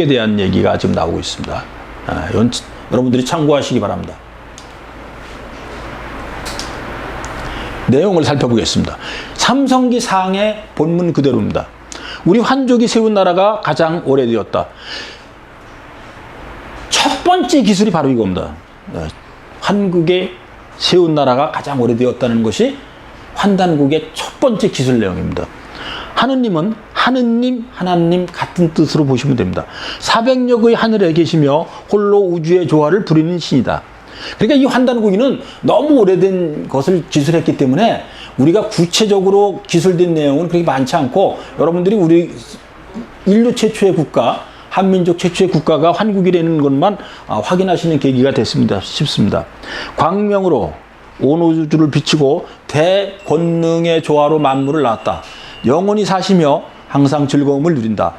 에 대한 얘기가 지금 나오고 있습니다. 여러분들이 참고하시기 바랍니다. 내용을 살펴보겠습니다. 삼성기 상의 본문 그대로입니다. 우리 환족이 세운 나라가 가장 오래되었다. 첫 번째 기술이 바로 이겁니다. 한국의 세운 나라가 가장 오래되었다는 것이 환단국의 첫 번째 기술 내용입니다. 하느님은 하나님 같은 뜻으로 보시면 됩니다. 400력의 하늘에 계시며 홀로 우주의 조화를 부리는 신이다. 그러니까 이 환단국이는 너무 오래된 것을 기술했기 때문에 우리가 구체적으로 기술된 내용은 그렇게 많지 않고, 여러분들이 우리 인류 최초의 국가, 한민족 최초의 국가가 환국이라는 것만 확인하시는 계기가 됐습니다 싶습니다. 광명으로 온 우주를 비추고 대권능의 조화로 만물을 낳았다. 영원히 사시며 항상 즐거움을 누린다.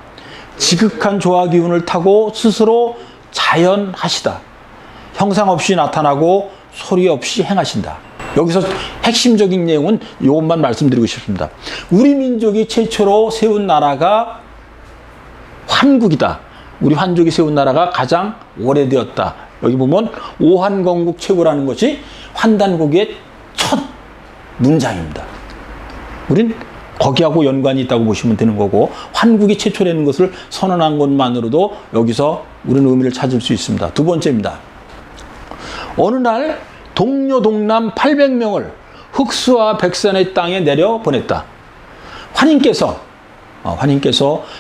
지극한 조화 기운을 타고 스스로 자연하시다. 형상 없이 나타나고 소리 없이 행하신다. 여기서 핵심적인 내용은 이것만 말씀드리고 싶습니다. 우리 민족이 최초로 세운 나라가 환국이다. 우리 환족이 세운 나라가 가장 오래되었다. 여기 보면 오한건국 최고라는 것이 환단국의 첫 문장입니다. 우린 거기하고 연관이 있다고 보시면 되는 거고, 환국이 최초라는 것을 선언한 것만으로도 여기서 우리는 의미를 찾을 수 있습니다. 두 번째입니다. 어느 날 동료 동남 800명을 흑수와 백산의 땅에 내려 보냈다. 환인께서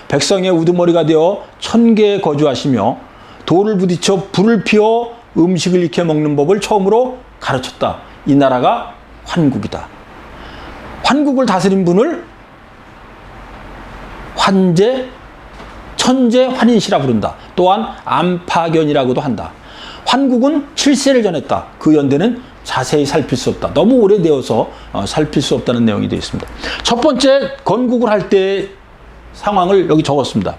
백성의 우두머리가 되어 천계에 거주하시며 돌을 부딪혀 불을 피워 음식을 익혀 먹는 법을 처음으로 가르쳤다. 이 나라가 환국이다. 환국을 다스린 분을 천재 환인시라 부른다. 또한 안파견이라고도 한다. 환국은 7세를 전했다. 그 연대는 자세히 살필 수 없다. 너무 오래되어서 살필 수 없다는 내용이 되어 있습니다. 첫 번째 건국을 할 때의 상황을 여기 적었습니다.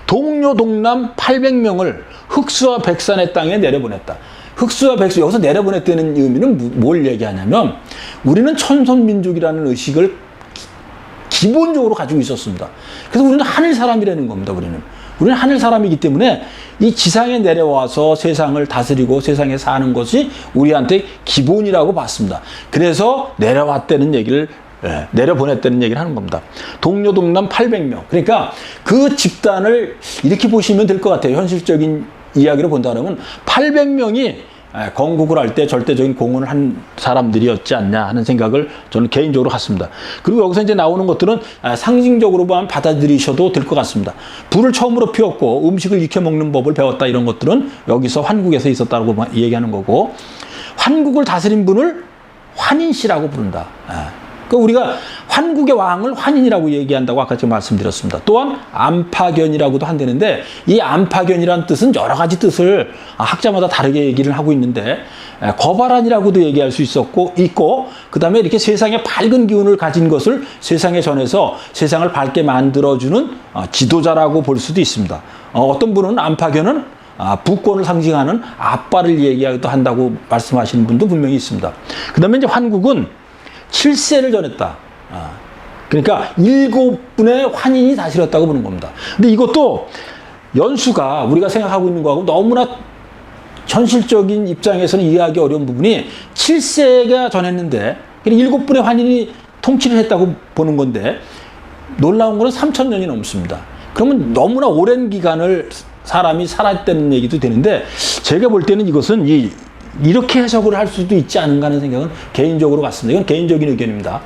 동료 동남 800명을 흑수와 백산의 땅에 내려보냈다. 흑수와 백수, 여기서 내려보냈다는 의미는 뭘 얘기하냐면, 우리는 천선민족이라는 의식을 기본적으로 가지고 있었습니다. 그래서 우리는 하늘 사람이라는 겁니다. 우리는 하늘 사람이기 때문에 이 지상에 내려와서 세상을 다스리고 세상에 사는 것이 우리한테 기본이라고 봤습니다. 그래서 내려왔다는 얘기를, 내려보냈다는 얘기를 하는 겁니다. 동료 동남 800명. 그러니까 그 집단을 이렇게 보시면 될 것 같아요. 현실적인 이야기로 본다면 800명이 건국을 할 때 절대적인 공헌을 한 사람들이었지 않냐 하는 생각을 저는 개인적으로 갖습니다. 그리고 여기서 이제 나오는 것들은 상징적으로만 받아들이셔도 될 것 같습니다. 불을 처음으로 피웠고 음식을 익혀 먹는 법을 배웠다, 이런 것들은 여기서 환국에서 있었다고 얘기하는 거고, 환국을 다스린 분을 환인시라고 부른다. 그러니까 우리가 환국의 왕을 환인이라고 얘기한다고 아까 제가 말씀드렸습니다. 또한 안파견이라고도 한다는데, 이 안파견이라는 뜻은 여러 가지 뜻을 학자마다 다르게 얘기를 하고 있는데, 거발한이라고도 얘기할 수 있고, 그 다음에 이렇게 세상에 밝은 기운을 가진 것을 세상에 전해서 세상을 밝게 만들어주는 지도자라고 볼 수도 있습니다. 어떤 분은 안파견은 부권을 상징하는 아빠를 얘기하기도 한다고 말씀하시는 분도 분명히 있습니다. 그 다음에 이제 환국은 7세를 전했다. 그러니까 7분의 환인이 다스렸다고 보는 겁니다. 근데 이것도 연수가 우리가 생각하고 있는 거하고 너무나 현실적인 입장에서는 이해하기 어려운 부분이, 7세가 전했는데 7분의 환인이 통치를 했다고 보는 건데, 놀라운 거는 3000년이 넘습니다. 그러면 너무나 오랜 기간을 사람이 살았다는 얘기도 되는데, 제가 볼 때는 이것은 이렇게 해석을 할 수도 있지 않은가 하는 생각은 개인적으로 갖습니다. 이건 개인적인 의견입니다.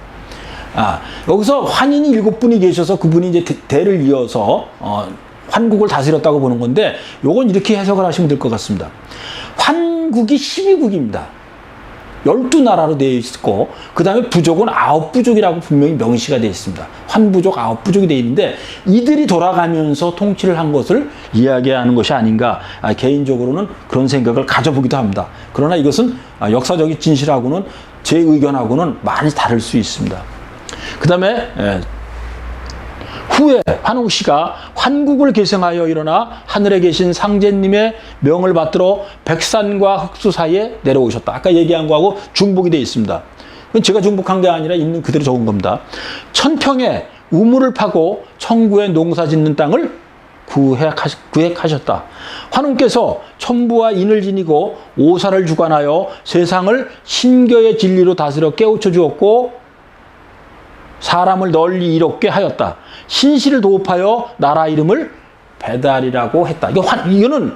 여기서 환인이 7분이 계셔서 그분이 이제 대를 이어서 환국을 다스렸다고 보는 건데, 요건 이렇게 해석을 하시면 될 것 같습니다. 환국이 12국입니다. 12나라로 되어 있고, 그 다음에 부족은 9부족이라고 분명히 명시가 되어 있습니다. 환부족 9부족이 되어 있는데, 이들이 돌아가면서 통치를 한 것을 이야기하는 것이 아닌가, 개인적으로는 그런 생각을 가져보기도 합니다. 그러나 이것은 역사적인 진실하고는, 제 의견하고는 많이 다를 수 있습니다. 그 다음에 후에 환웅 씨가 환국을 계승하여 일어나 하늘에 계신 상제님의 명을 받들어 백산과 흑수 사이에 내려오셨다. 아까 얘기한 거하고 중복이 되어 있습니다. 제가 중복한 게 아니라 있는 그대로 적은 겁니다. 천평에 우물을 파고 청구에 농사 짓는 땅을 구획하셨다. 환웅께서 천부와 인을 지니고 오사를 주관하여 세상을 신교의 진리로 다스려 깨우쳐 주었고 사람을 널리 이롭게 하였다. 신실을 도읍하여 나라 이름을 배달이라고 했다. 이거는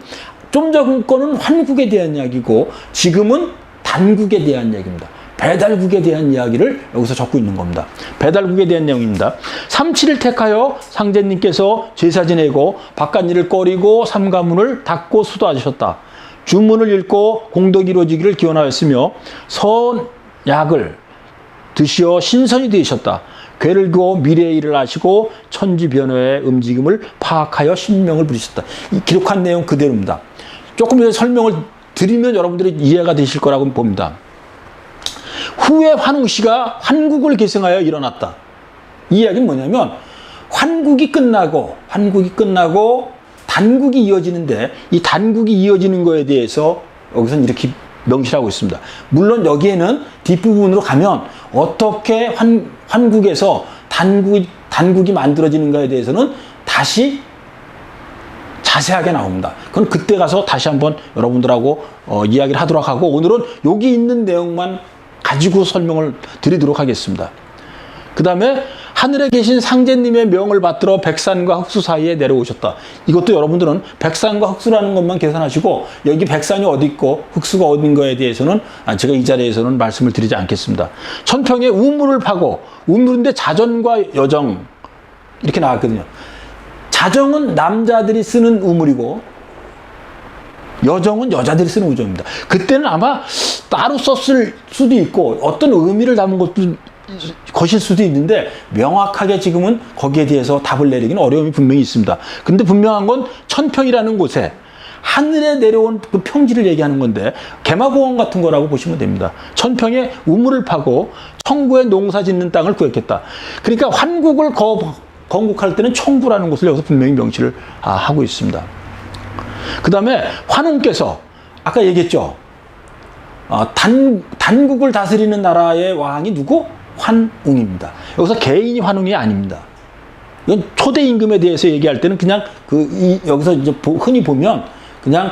좀 전 거는 환국에 대한 이야기고 지금은 단국에 대한 이야기입니다. 배달국에 대한 이야기를 여기서 적고 있는 겁니다. 배달국에 대한 내용입니다. 37을 택하여 상제님께서 제사 지내고 바깥일을 꺼리고 삼가문을 닫고 수도하셨다. 주문을 읽고 공덕이 이루어지기를 기원하였으며 선약을 드시어 신선이 되셨다. 괴를 그어 미래의 일을 아시고 천지변화의 움직임을 파악하여 신명을 부리셨다. 이 기록한 내용 그대로입니다. 조금 더 설명을 드리면 여러분들이 이해가 되실 거라고 봅니다. 후에 환웅씨가 환국을 계승하여 일어났다. 이 이야기는 뭐냐면 환국이 끝나고 단국이 이어지는데 이 단국이 이어지는 거에 대해서 여기서는 이렇게 명시하고 있습니다. 물론 여기에는 뒷부분으로 가면 어떻게 환국에서 단국이 만들어지는가에 대해서는 다시 자세하게 나옵니다. 그건 그때 가서 다시 한번 여러분들하고 이야기를 하도록 하고 오늘은 여기 있는 내용만 가지고 설명을 드리도록 하겠습니다. 그 다음에 하늘에 계신 상제님의 명을 받들어 백산과 흑수 사이에 내려오셨다. 이것도 여러분들은 백산과 흑수라는 것만 계산하시고 여기 백산이 어디 있고 흑수가 어딘 거에 대해서는 제가 이 자리에서는 말씀을 드리지 않겠습니다. 천평에 우물을 파고 우물인데 자전과 여정 이렇게 나왔거든요. 자정은 남자들이 쓰는 우물이고 여정은 여자들이 쓰는 우정입니다. 그때는 아마 따로 썼을 수도 있고 어떤 의미를 담은 것일 수도 있는데 명확하게 지금은 거기에 대해서 답을 내리기는 어려움이 분명히 있습니다. 근데 분명한 건 천평이라는 곳에 하늘에 내려온 그 평지를 얘기하는 건데 개마공원 같은 거라고 보시면 됩니다. 천평에 우물을 파고 청구에 농사 짓는 땅을 구획했다. 그러니까 환국을 건국할 때는 청구라는 곳을 여기서 분명히 명시를 하고 있습니다. 그 다음에 환웅께서 아까 얘기했죠. 단국을 다스리는 나라의 왕이 누구? 환웅입니다. 여기서 개인이 환웅이 아닙니다. 이건 초대 임금에 대해서 얘기할 때는 그냥 여기서 이제 흔히 보면 그냥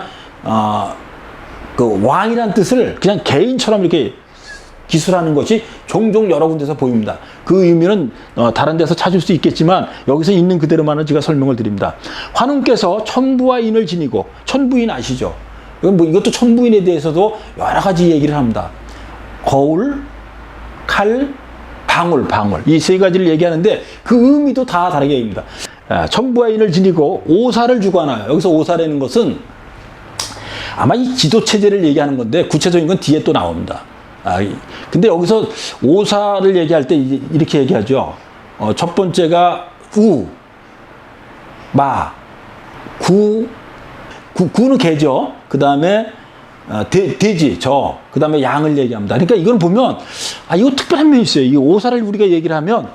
그 왕이란 뜻을 그냥 개인처럼 이렇게 기술하는 것이 종종 여러 군데서 보입니다. 그 의미는 다른 데서 찾을 수 있겠지만 여기서 있는 그대로만은 제가 설명을 드립니다. 환웅께서 천부와 인을 지니고 천부인 아시죠? 이것도 천부인에 대해서도 여러 가지 얘기를 합니다. 거울, 칼, 방울 이 세 가지를 얘기하는데 그 의미도 다 다르게 얘기합니다. 천부와 인을 지니고 오사를 주관하여 여기서 오사라는 것은 아마 이 지도체제를 얘기하는 건데 구체적인 건 뒤에 또 나옵니다. 근데 여기서 오사를 얘기할 때 이렇게 얘기하죠. 첫 번째가 마, 구는 개죠. 그 다음에 돼지, 그 다음에 양을 얘기합니다. 그러니까 이걸 보면 이거 특별한 면이 있어요. 이 오사를 우리가 얘기를 하면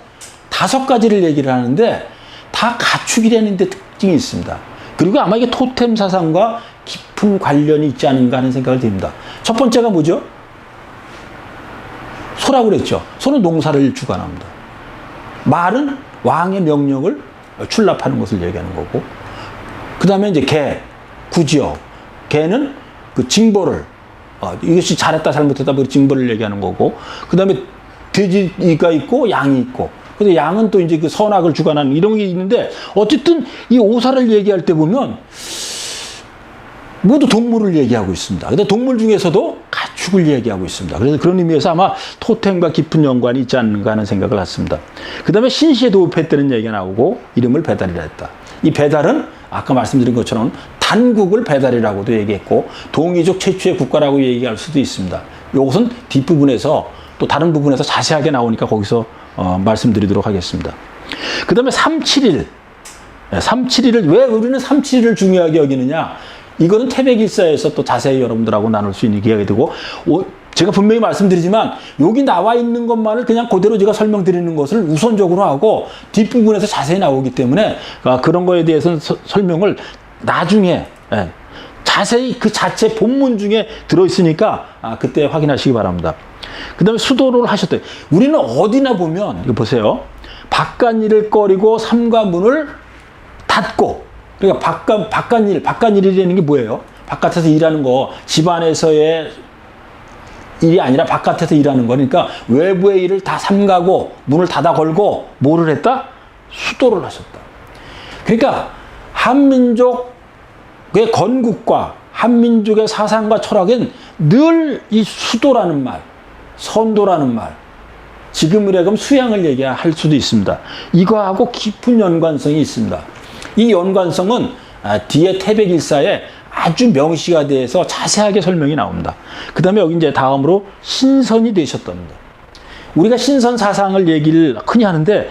5가지를 얘기를 하는데 다 가축이라는 데 특징이 있습니다. 그리고 아마 이게 토템 사상과 깊은 관련이 있지 않은가 하는 생각을 듭니다. 첫 번째가 뭐죠? 소라고 그랬죠. 소는 농사를 주관합니다. 말은 왕의 명령을 출납하는 것을 얘기하는 거고, 그 다음에 이제 개, 구지역. 개는 그 징벌을, 이것이 잘했다, 잘못했다, 뭐 징벌을 얘기하는 거고, 그 다음에 돼지가 있고, 양이 있고, 근데 양은 또 이제 그 선악을 주관하는 이런 게 있는데, 어쨌든 이 오사를 얘기할 때 보면, 모두 동물을 얘기하고 있습니다. 근데 동물 중에서도 가축을 얘기하고 있습니다. 그래서 그런 의미에서 아마 토템과 깊은 연관이 있지 않는가 하는 생각을 했습니다. 그 다음에 신시에 도읍했다는 얘기가 나오고 이름을 배달이라 했다. 이 배달은 아까 말씀드린 것처럼 단국을 배달이라고도 얘기했고 동이족 최초의 국가라고 얘기할 수도 있습니다. 이것은 뒷부분에서 또 다른 부분에서 자세하게 나오니까 거기서 말씀드리도록 하겠습니다. 그 다음에 371을 왜 우리는 371을 중요하게 여기느냐? 이거는 태백일사에서 또 자세히 여러분들하고 나눌 수 있는 기회가 되고 제가 분명히 말씀드리지만 여기 나와 있는 것만을 그냥 그대로 제가 설명드리는 것을 우선적으로 하고 뒷부분에서 자세히 나오기 때문에 그런 거에 대해서는 설명을 나중에 자세히 그 자체 본문 중에 들어있으니까 그때 확인하시기 바랍니다. 그 다음에 수도를 하셨대요. 우리는 어디나 보면 이거 보세요. 바깥일을 꺼리고 삼가문을 닫고 그러니까 바깥일이라는 게 뭐예요? 바깥에서 일하는 거, 집안에서의 일이 아니라 바깥에서 일하는 거니까 외부의 일을 다 삼가고 문을 닫아 걸고 뭐를 했다? 수도를 하셨다. 그러니까 한민족의 건국과 한민족의 사상과 철학은 늘 이 수도라는 말, 선도라는 말, 지금으로 하여금 수양을 얘기할 수도 있습니다. 이거하고 깊은 연관성이 있습니다. 이 연관성은 뒤에 태백일사에 아주 명시가 돼서 자세하게 설명이 나옵니다. 그 다음에 여기 이제 다음으로 신선이 되셨답니다. 우리가 신선 사상을 얘기를 흔히 하는데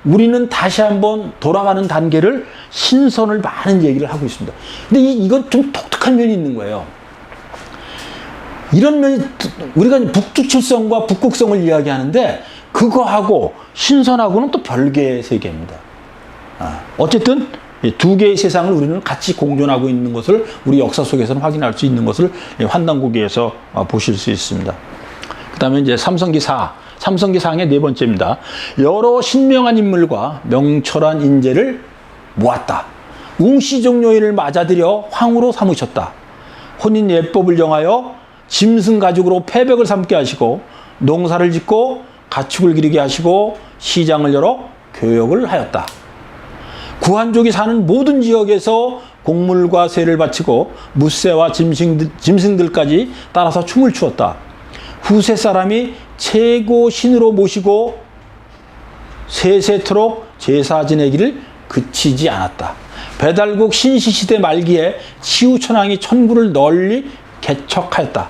우리는 다시 한번 돌아가는 단계를 신선을 많은 얘기를 하고 있습니다. 근데 이건 좀 독특한 면이 있는 거예요. 이런 면이 우리가 북두칠성과 북극성을 이야기하는데 그거하고 신선하고는 또 별개의 세계입니다. 어쨌든 두 개의 세상을 우리는 같이 공존하고 있는 것을 우리 역사 속에서는 확인할 수 있는 것을 환단고기에서 보실 수 있습니다. 그 다음에 이제 삼성기사항의 네 번째입니다. 여러 신명한 인물과 명철한 인재를 모았다. 웅시종료인을 맞아들여 황후로 삼으셨다. 혼인 예법을 정하여 짐승 가죽으로 패백을 삼게 하시고 농사를 짓고 가축을 기르게 하시고 시장을 열어 교역을 하였다. 구한족이 사는 모든 지역에서 곡물과 새를 바치고 무새와 짐승들까지 따라서 춤을 추었다. 후세 사람이 최고 신으로 모시고 세세토록 제사 지내기를 그치지 않았다. 배달국 신시시대 말기에 치우천왕이 천구를 널리 개척하였다.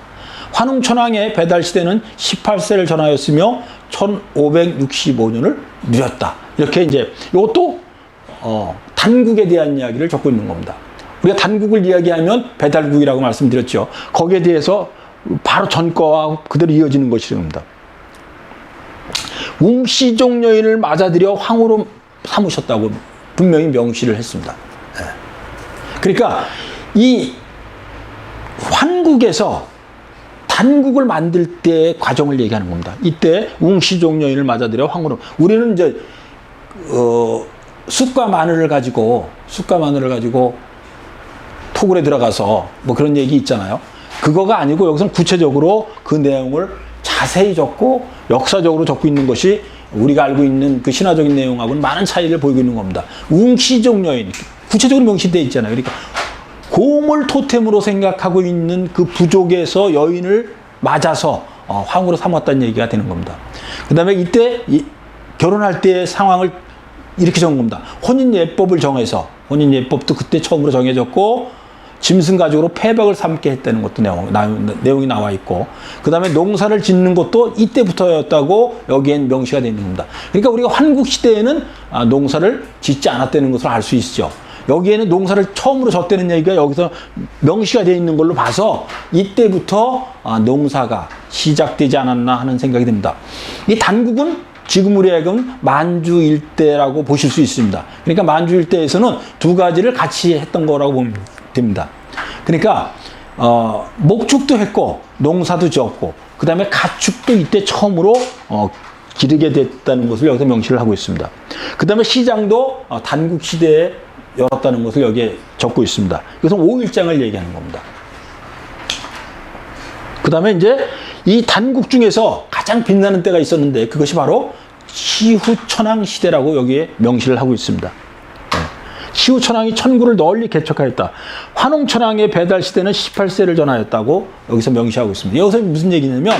환웅천왕의 배달시대는 18세를 전하였으며 1565년을 누렸다. 이렇게 이제 이것도 단국에 대한 이야기를 적고 있는 겁니다. 우리가 단국을 이야기하면 배달국이라고 말씀드렸죠. 거기에 대해서 바로 전거와 그대로 이어지는 것입니다. 웅시종료인을 맞아들여 황후로 삼으셨다고 분명히 명시를 했습니다. 그러니까 이 환국에서 단국을 만들 때의 과정을 얘기하는 겁니다. 이때 웅시종료인을 맞아들여 황후로. 우리는 이제 쑥과 마늘을 가지고 토굴에 들어가서 뭐 그런 얘기 있잖아요. 그거가 아니고 여기서는 구체적으로 그 내용을 자세히 적고 역사적으로 적고 있는 것이 우리가 알고 있는 그 신화적인 내용하고는 많은 차이를 보이고 있는 겁니다. 웅시종료인 구체적으로 명시되어 있잖아요. 그러니까 공을 토템으로 생각하고 있는 그 부족에서 여인을 맞아서 황후로 삼았다는 얘기가 되는 겁니다. 그 다음에 이때 결혼할 때의 상황을 이렇게 적은 겁니다. 혼인예법을 정해서, 혼인예법도 그때 처음으로 정해졌고 짐승 가죽으로 패백을 삼게 했다는 것도 내용이 나와 있고, 그 다음에 농사를 짓는 것도 이때부터였다고 여기엔 명시가 되어 있는 겁니다. 그러니까 우리가 환국시대에는 농사를 짓지 않았다는 것을 알 수 있죠. 여기에는 농사를 처음으로 졌다는 얘기가 여기서 명시가 되어 있는 걸로 봐서 이때부터 농사가 시작되지 않았나 하는 생각이 듭니다. 이 단국은 지금 우리 하여금 만주 일대라고 보실 수 있습니다. 그러니까 만주 일대에서는 두 가지를 같이 했던 거라고 보면 됩니다. 그러니까 목축도 했고 농사도 지었고 그 다음에 가축도 이때 처음으로 기르게 됐다는 것을 여기서 명시를 하고 있습니다. 그 다음에 시장도 단국 시대에 열었다는 것을 여기에 적고 있습니다. 이것은 5일장을 얘기하는 겁니다. 그 다음에 이제 이 단국 중에서 가장 빛나는 때가 있었는데 그것이 바로 시후천왕 시대라고 여기에 명시를 하고 있습니다. 시후천왕이 천구를 널리 개척하였다. 환웅천왕의 배달 시대는 18세를 전하였다고 여기서 명시하고 있습니다. 여기서 무슨 얘기냐면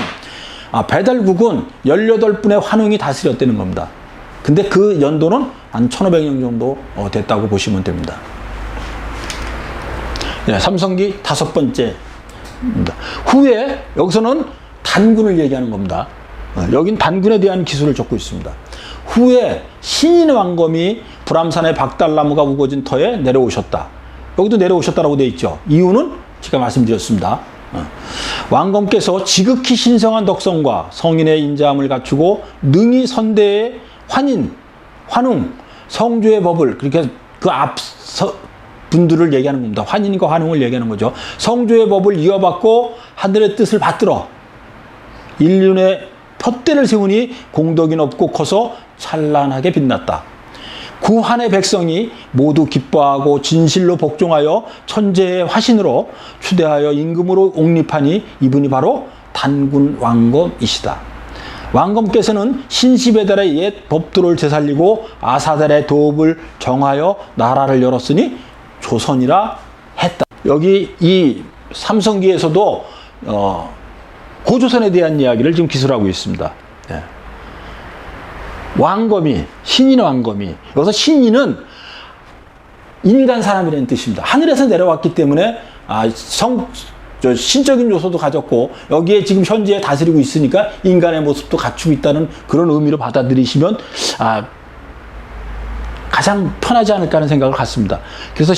배달국은 18분의 환웅이 다스렸다는 겁니다. 근데 그 연도는 한 1500년 정도 됐다고 보시면 됩니다. 삼성기 5번째. 후에 여기서는 단군을 얘기하는 겁니다. 여긴 단군에 대한 기술을 적고 있습니다. 후에 신인 왕검이 불암산의 박달나무가 우거진 터에 내려오셨다. 여기도 내려오셨다라고 되어 있죠. 이유는 제가 말씀드렸습니다. 왕검께서 지극히 신성한 덕성과 성인의 인자함을 갖추고 능히 선대의 환웅, 성조의 법을 그렇게 그 앞서 분들을 얘기하는 겁니다. 환인과 환웅을 얘기하는 거죠. 성조의 법을 이어받고 하늘의 뜻을 받들어 인륜의 푯대를 세우니 공덕이 높고 커서 찬란하게 빛났다. 구한의 백성이 모두 기뻐하고 진실로 복종하여 천재의 화신으로 추대하여 임금으로 옹립하니 이분이 바로 단군 왕검이시다. 왕검께서는 신시베달의 옛 법도를 되살리고 아사달의 도읍을 정하여 나라를 열었으니 조선이라 했다. 여기 이 삼성기에서도 고조선에 대한 이야기를 지금 기술하고 있습니다. 예. 왕검이, 신인 왕검이, 여기서 신인은 인간 사람이라는 뜻입니다. 하늘에서 내려왔기 때문에 신적인 요소도 가졌고 여기에 지금 현재 다스리고 있으니까 인간의 모습도 갖추고 있다는 그런 의미로 받아들이시면 가장 편하지 않을까 하는 생각을 갖습니다. 그래서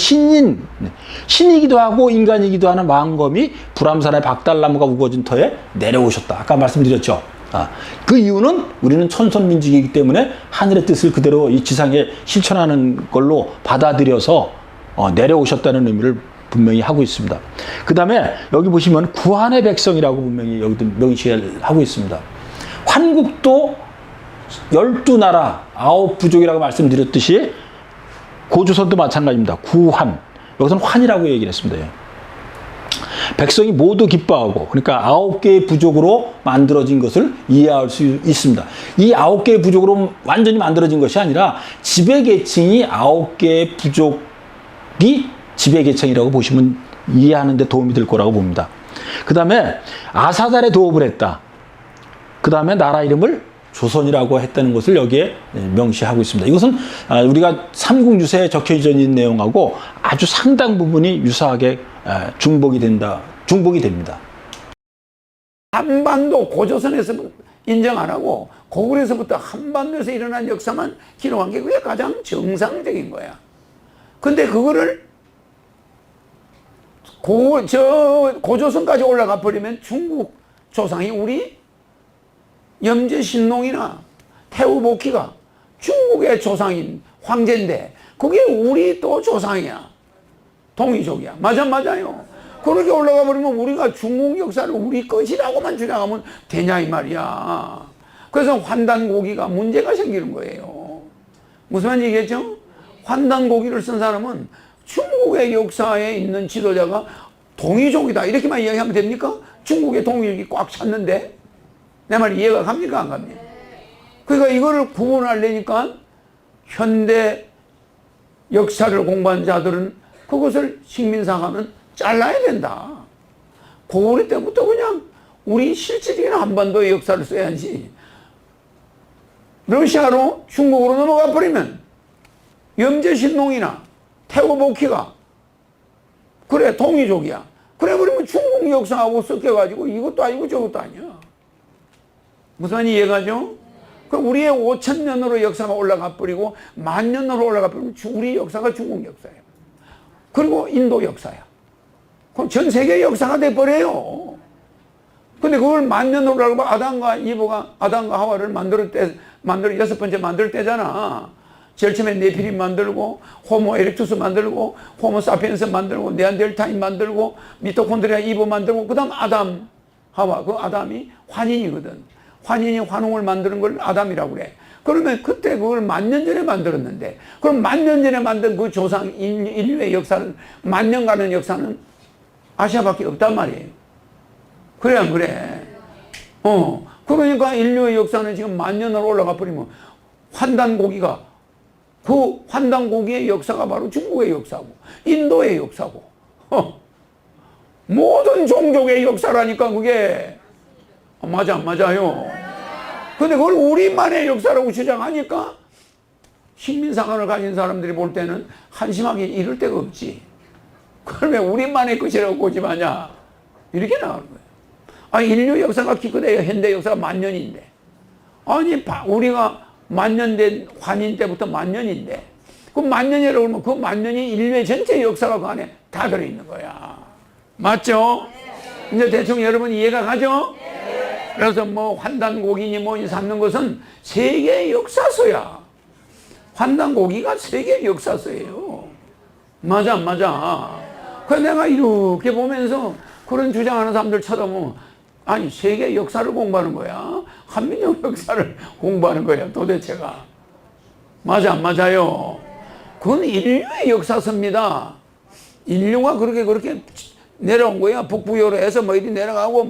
신이기도 하고 인간이기도 하는 왕검이 불암산의 박달나무가 우거진 터에 내려오셨다. 아까 말씀드렸죠. 그 이유는 우리는 천선민족이기 때문에 하늘의 뜻을 그대로 이 지상에 실천하는 걸로 받아들여서 내려오셨다는 의미를 분명히 하고 있습니다. 그 다음에 여기 보시면 구한의 백성이라고 분명히 여기도 명시를 하고 있습니다. 환국도 12나라 9부족이라고 말씀드렸듯이 고조선도 마찬가지입니다. 구한, 여기서는 환이라고 얘기를 했습니다. 백성이 모두 기뻐하고, 그러니까 9개의 부족으로 만들어진 것을 이해할 수 있습니다. 이 9개의 부족으로 완전히 만들어진 것이 아니라 지배계층이 9개의 부족이 지배계층이라고 보시면 이해하는 데 도움이 될 거라고 봅니다. 그 다음에 아사달의 도읍을 했다. 그 다음에 나라 이름을 조선이라고 했다는 것을 여기에 명시하고 있습니다. 이것은 우리가 삼국유세에 적혀져 있는 내용하고 아주 상당 부분이 유사하게 중복이 됩니다. 한반도 고조선에서 인정 안 하고 고구려에서부터 한반도에서 일어난 역사만 기록한 게 그게 가장 정상적인 거야. 근데 그거를 고조선까지 올라가 버리면 중국 조상이 우리 염제신농이나 태후복희가 중국의 조상인 황제인데 그게 우리 또 조상이야. 동이족이야. 맞아요. 그렇게 올라가 버리면 우리가 중국 역사를 우리 것이라고만 주장하면 되냐 이 말이야. 그래서 환단고기가 문제가 생기는 거예요. 무슨 말인지 얘기했죠? 환단고기를 쓴 사람은 중국의 역사에 있는 지도자가 동이족이다 이렇게만 이야기하면 됩니까? 중국의 동이족이 꽉 찼는데 내 말이 이해가 갑니까 안 갑니까? 그러니까 이거를 구분하려니까 현대 역사를 공부한 자들은 그것을 식민사관은 잘라야 된다. 고구려 때부터 그냥 우리 실질적인 한반도의 역사를 써야지. 러시아로 중국으로 넘어가 버리면 염제신농이나 태후복희가 그래 동이족이야. 그래 버리면 중국 역사하고 섞여가지고 이것도 아니고 저것도 아니야. 무슨 말인지 이해가죠? 그럼 우리의 5,000년으로 역사가 올라가 버리고 10,000년으로 올라가 버리면 우리 역사가 중국 역사예요. 그리고 인도 역사야. 그럼 전 세계 역사가 돼버려요. 근데 그걸 10,000년으로 올라가고 아담과 하와를 여섯 번째 만들 때잖아. 제일 처음에 네피림 만들고, 호모 에렉투스 만들고, 호모 사피엔스 만들고, 네안데르탈인 만들고, 미토콘드리아 이브 만들고, 그 다음 아담, 하와. 그 아담이 환인이거든. 환인이 환웅을 만드는 걸 아담이라고 그래. 그러면 그때 그걸 10,000년 전에 만들었는데, 그럼 10,000년 전에 만든 그 조상, 인류의 역사는, 10,000년 가는 역사는 아시아밖에 없단 말이에요. 그래, 안 그래? 그러니까 인류의 역사는 지금 10,000년으로 올라가 버리면, 환단고기가, 그 환단고기의 역사가 바로 중국의 역사고, 인도의 역사고, 모든 종족의 역사라니까 그게, 맞아요. 근데 그걸 우리만의 역사라고 주장하니까 식민사관을 가진 사람들이 볼 때는 한심하게 이럴 데가 없지. 그러면 우리만의 것이라고 고집하냐? 이렇게 나오는 거예요. 인류 역사가 기껏해야 현대 역사가 10,000년인데. 아니, 우리가 10,000년 된 환인 때부터 10,000년인데. 그 10,000년이라고 그러면 그 10,000년이 인류의 전체 역사가 그 안에 다 들어있는 거야. 맞죠? 이제 대충 여러분 이해가 가죠? 그래서 뭐 환단고기니 뭐니 삼는 것은 세계 역사서야. 환단고기가 세계 역사서예요. 맞아. 그래서 내가 이렇게 보면서 그런 주장하는 사람들 쳐다보면 아니 세계 역사를 공부하는 거야? 한민족 역사를 공부하는 거야 도대체가. 맞아, 안 맞아요? 그건 인류의 역사서입니다. 인류가 그렇게 내려온 거야. 북부여로 해서 뭐 이리 내려가고,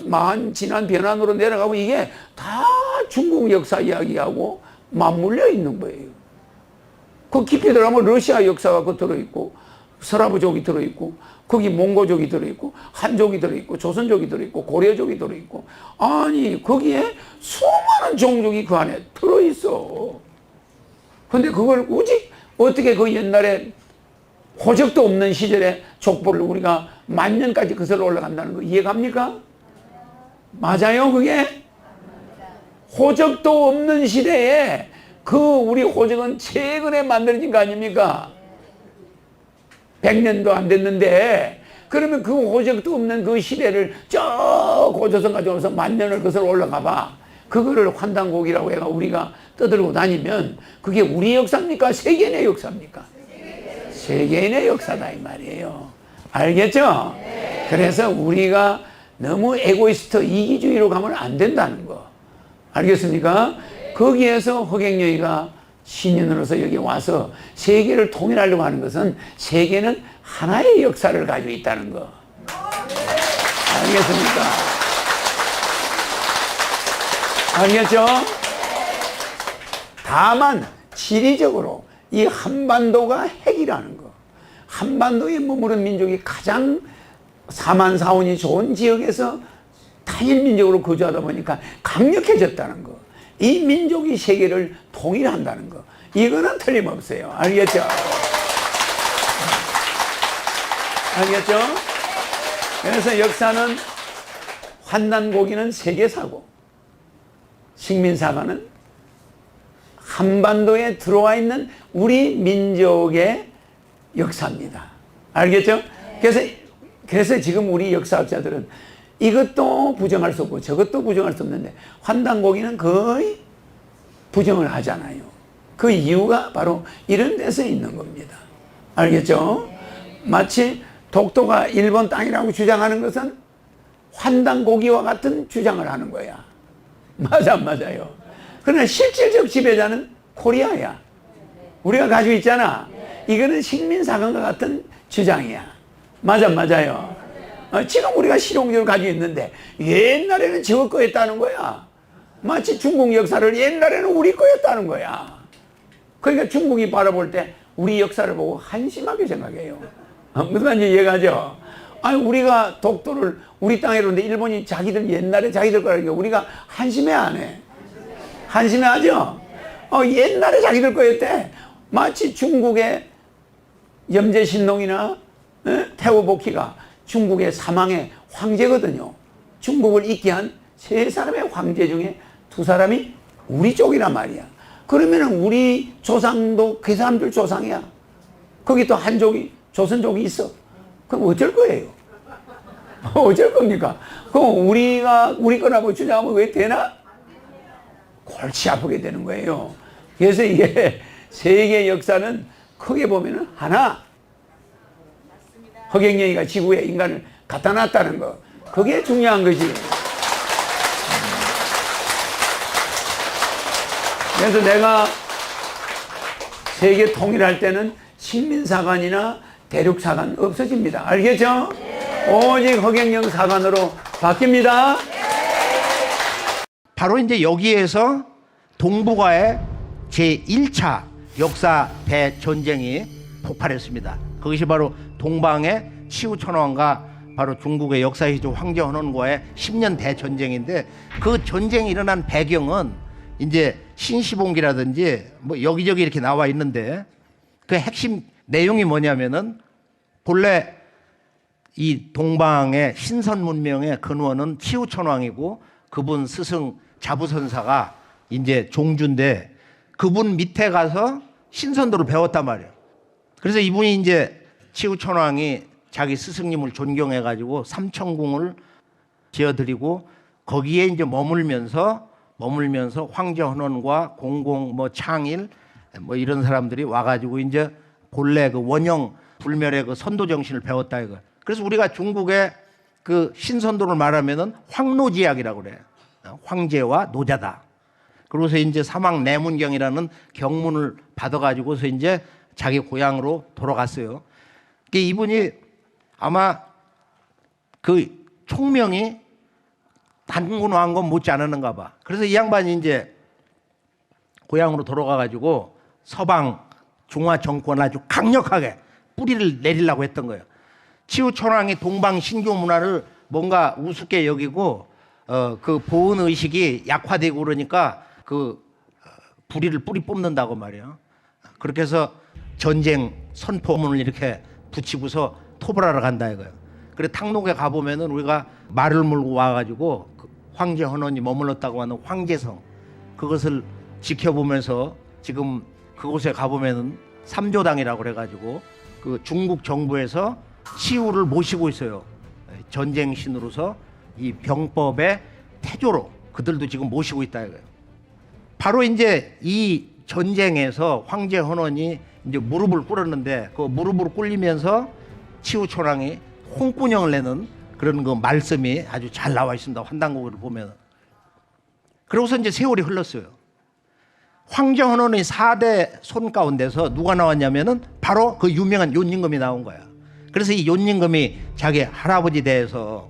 만 지난 변환으로 내려가고, 이게 다 중국 역사 이야기하고 맞물려 있는 거예요. 그 깊이 들어가면 러시아 역사가 그 들어있고, 서라브족이 들어있고, 거기 몽고족이 들어있고, 한족이 들어있고, 조선족이 들어있고, 고려족이 들어있고, 아니, 거기에 수많은 종족이 그 안에 들어있어. 근데 그걸 굳이 어떻게 그 옛날에 호적도 없는 시절에 족보를 우리가 만년까지 거슬러 올라간다는 거 이해갑니까? 맞아요, 그게? 호적도 없는 시대에 그 우리 호적은 최근에 만들어진 거 아닙니까? 100년도 안 됐는데, 그러면 그 호적도 없는 그 시대를 저 고조선 가져와서 만년을 거슬러 올라가 봐. 그거를 환단곡이라고 해가 우리가 떠들고 다니면 그게 우리 역사입니까? 세계인의 역사입니까? 세계인의 역사다 이 말이에요. 알겠죠? 그래서 우리가 너무 에고이스트 이기주의로 가면 안 된다는 거. 알겠습니까? 거기에서 허경영이가 신인으로서 여기 와서 세계를 통일하려고 하는 것은 세계는 하나의 역사를 가지고 있다는 거. 알겠습니까? 알겠죠? 다만 지리적으로 이 한반도가 핵이라는 거. 한반도에 머무른 민족이 가장 사만사원이 좋은 지역에서 타일민족으로 거주하다 보니까 강력해졌다는 거. 이 민족이 세계를 통일한다는 거. 이거는 틀림없어요. 알겠죠? 알겠죠? 그래서 역사는 환난고기는 세계사고, 식민사관은 한반도에 들어와 있는 우리 민족의 역사입니다. 알겠죠? 그래서 지금 우리 역사학자들은 이것도 부정할 수 없고 저것도 부정할 수 없는데 환단고기는 거의 부정을 하잖아요. 그 이유가 바로 이런 데서 있는 겁니다. 알겠죠? 마치 독도가 일본 땅이라고 주장하는 것은 환단고기와 같은 주장을 하는 거야. 맞아, 안 맞아요? 그러나 실질적 지배자는 코리아야. 우리가 가지고 있잖아. 이거는 식민사관과 같은 주장이야. 맞아, 맞아요? 지금 우리가 실용적으로 가지고 있는데 옛날에는 저거 거였다는 거야. 마치 중국 역사를 옛날에는 우리 거였다는 거야. 그러니까 중국이 바라볼 때 우리 역사를 보고 한심하게 생각해요. 무슨 말인지 이해가죠? 아니, 우리가 독도를 우리 땅에 이러는데 일본이 자기들 옛날에 자기들 거라니까 우리가 한심해 안 해? 한심해 하죠? 옛날에 자기들 거였대. 마치 중국의 염제신농이나 태오보키가 중국의 사망의 황제거든요. 중국을 잇게 한 세 사람의 황제 중에 두 사람이 우리 쪽이란 말이야. 그러면은 우리 조상도 그 사람들 조상이야. 거기 또 한족이, 조선족이 있어. 그럼 어쩔 거예요? 어쩔 겁니까? 그럼 우리가 우리 거라고 주장하면 왜 되나? 골치 아프게 되는 거예요. 그래서 이게 세계 역사는 크게 보면은 하나, 허경영이가 지구에 인간을 갖다 놨다는 거. 그게 중요한 거지. 그래서 내가 세계 통일할 때는 식민사관이나 대륙사관 없어집니다. 알겠죠? 오직 허경영 사관으로 바뀝니다. 바로 이제 여기에서 동북아의 제1차 역사 대전쟁이 폭발했습니다. 그것이 바로 동방의 치우천왕과 바로 중국의 역사희조 황제헌원과의 10년 대전쟁인데, 그 전쟁이 일어난 배경은 이제 신시봉기라든지 뭐 여기저기 이렇게 나와 있는데, 그 핵심 내용이 뭐냐면은 본래 이 동방의 신선 문명의 근원은 치우천왕이고 그분 스승 자부선사가 이제 종주인데 그분 밑에 가서 신선도를 배웠단 말이에요. 그래서 이분이 이제 치우천왕이 자기 스승님을 존경해 가지고 삼천궁을 지어드리고 거기에 이제 머물면서 황제헌원과 공공 뭐 창일 뭐 이런 사람들이 와가지고 이제 본래 그 원형 불멸의 그 선도 정신을 배웠다 이거. 그래서 우리가 중국의 그 신선도를 말하면은 황노지약이라고 그래요. 황제와 노자다. 그러고서 이제 사막 내문경이라는 경문을 받아가지고서 이제 자기 고향으로 돌아갔어요. 이분이 아마 그 총명이 단군 왕건 못지 않았는가 봐. 그래서 이 양반이 이제 고향으로 돌아가가지고 서방 중화 정권을 아주 강력하게 뿌리를 내리려고 했던 거예요. 치우천왕이 동방 신교 문화를 뭔가 우습게 여기고 그 보은 의식이 약화되고 그러니까 그 불의를 뿌리 뽑는다고 말이에요. 그렇게 해서 전쟁 선포문을 이렇게 붙이고서 토벌하러 간다 이거예요. 그래 탕록에 가보면은 우리가 말을 몰고 와가지고 그 황제 헌원이 머물렀다고 하는 황제성 그것을 지켜보면서 지금 그곳에 가보면은 삼조당이라고 그래가지고 그 중국 정부에서 치우를 모시고 있어요. 전쟁 신으로서 이 병법의 태조로 그들도 지금 모시고 있다 이거예요. 바로 이제 이 전쟁에서 황제 헌원이 이제 무릎을 꿇었는데 그 무릎을 꿇리면서 치우천왕이 홍군형을 내는 그런 그 말씀이 아주 잘 나와 있습니다. 환단곡을 보면. 그러고서 이제 세월이 흘렀어요. 황제 헌원의 4대 손 가운데서 누가 나왔냐면은 바로 그 유명한 욘임금이 나온 거야. 그래서 이 욘임금이 자기 할아버지 대해서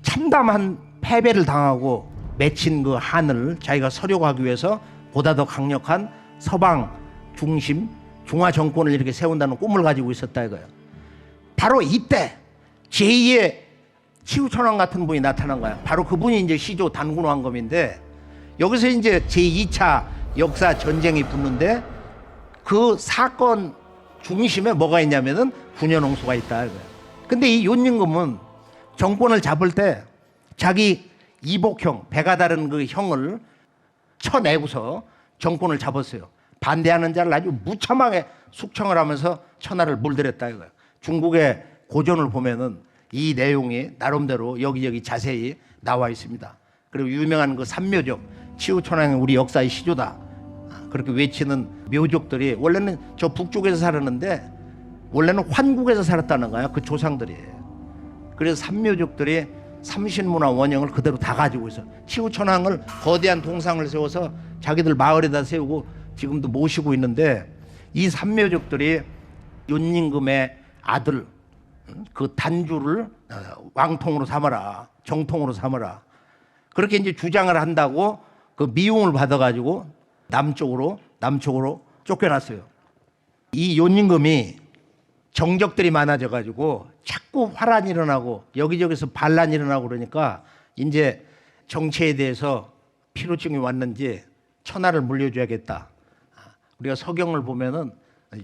참담한 패배를 당하고 맺힌 그 한을 자기가 서려가기 위해서 보다 더 강력한 서방 중심 중화 정권을 이렇게 세운다는 꿈을 가지고 있었다 이거예요. 바로 이때 제2의 치우천왕 같은 분이 나타난 거야. 바로 그분이 이제 시조 단군 왕검인데 여기서 이제 제2차 역사 전쟁이 붙는데 그 사건 중심에 뭐가 있냐면은 군현홍수가 있다 이거야. 근데 이 욘임금은 정권을 잡을 때 자기 이복형 배가 다른 그 형을 쳐내고서 정권을 잡았어요. 반대하는 자를 아주 무참하게 숙청을 하면서 천하를 물들였다 이거야. 중국의 고전을 보면은 이 내용이 나름대로 여기저기 자세히 나와 있습니다. 그리고 유명한 그 삼묘적 치우천왕이 우리 역사의 시조다 그렇게 외치는 묘족들이 원래는 저 북쪽에서 살았는데 원래는 환국에서 살았다는 거야. 그 조상들이. 그래서 삼묘족들이 삼신문화 원형을 그대로 다 가지고 있어. 치우천왕을 거대한 동상을 세워서 자기들 마을에다 세우고 지금도 모시고 있는데 이 삼묘족들이 욘임금의 아들 그 단주를 왕통으로 삼아라, 정통으로 삼아라. 그렇게 이제 주장을 한다고 그 미움을 받아가지고 남쪽으로 쫓겨났어요. 이 욘임금이 정적들이 많아져가지고 자꾸 화란이 일어나고 여기저기서 반란이 일어나고 그러니까 이제 정치에 대해서 피로증이 왔는지 천하를 물려줘야겠다. 우리가 서경을 보면은